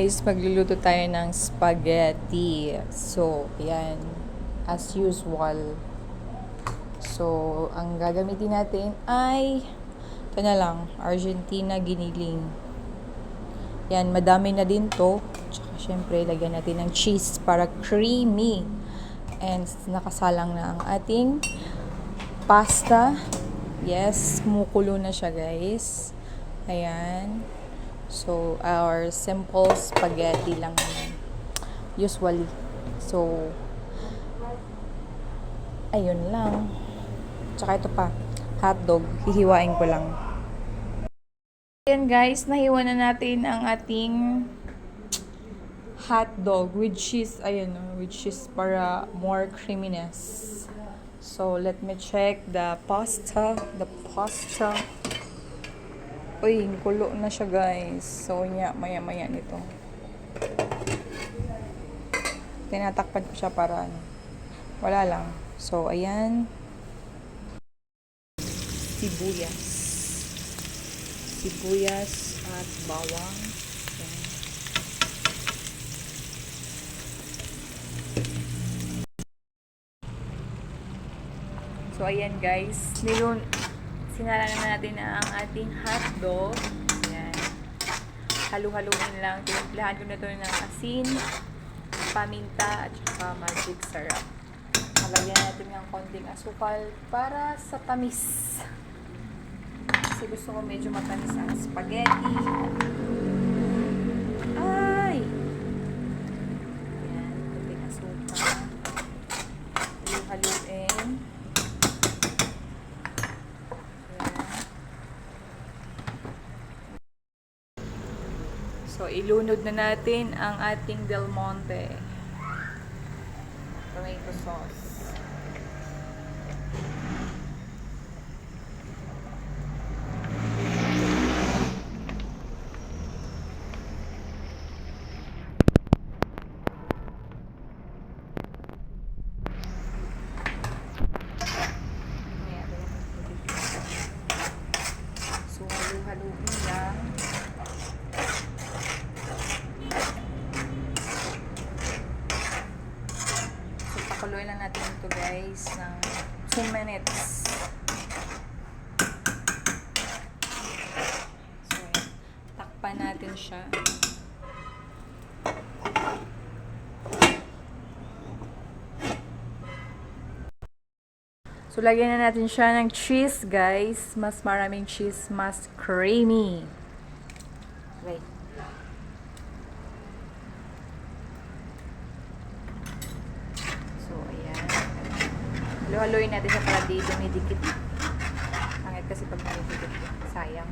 guys, magluluto tayo ng spaghetti. So, ayan. As usual. So, ang gagamitin natin ay ito na lang, Argentina giniling. Yan, madami na din to. Tsaka syempre, lagyan natin ng cheese para creamy. And nakasalang na ang ating pasta. Yes, kumukulo na siya guys. Ayan. So, our simple spaghetti lang naman. Usually. So, ayun lang. Tsaka ito pa, hotdog. Hihiwain ko lang. Ayan guys, nahiwa na natin ang ating hotdog with cheese. Ayun, with cheese para more creaminess. So, let me check the pasta. Uy, kulo na siya guys. So, maya-maya nito. Tinatakpan ko siya para wala lang. So, ayan. Sibuyas at bawang. Ayan. So, ayan guys. Sinala na natin ang ating hotdog. Ayan. Halu-haluin lang. Tinimplahan ko na ito ng asin, paminta, at saka magic syrup. Malagyan natin ng konting asukal para sa tamis. Kasi gusto ko medyo matamis ang spaghetti. Ay! Ayan. Konting asukal. Halu-haluin. So, ilunod na natin ang ating Del Monte tomato sauce. So, halu-haluin lang. Pakuluin lang natin ito guys ng 2 minutes. So, takpan natin siya. So, lagyan na natin siya ng cheese guys. Mas maraming cheese, mas creamy. Right. Haluin natin siya para di dumidikit. Pangit kasi pag dumidikit. Sayang.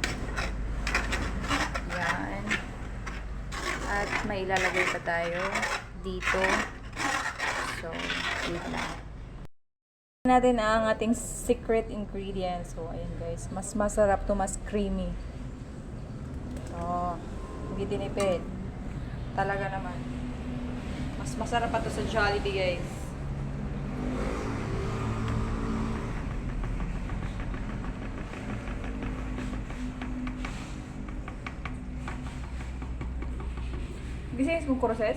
Yan. At may ilalagay pa tayo dito. So, wait lang. Natin ang ating secret ingredient. So, ayan guys. Mas masarap to, mas creamy. So, hindi tinipid. Talaga naman. Mas masarap pa to sa Jollibee guys. Gising mong process?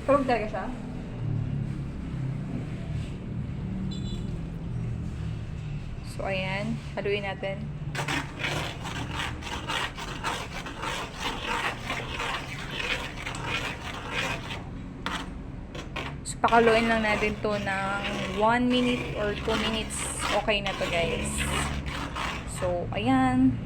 Tulog talaga siya? So, ayan. Haluin natin. So, pakaluin lang natin to ng 1 minute or 2 minutes. Okay na to guys. So, ayan.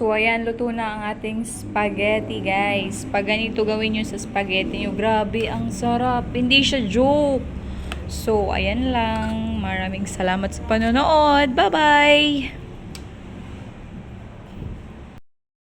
So, ayan, luto na ang ating spaghetti, guys. Pag ganito gawin nyo sa spaghetti nyo, grabe, ang sarap. Hindi siya joke. So, ayan lang. Maraming salamat sa panonood. Bye-bye!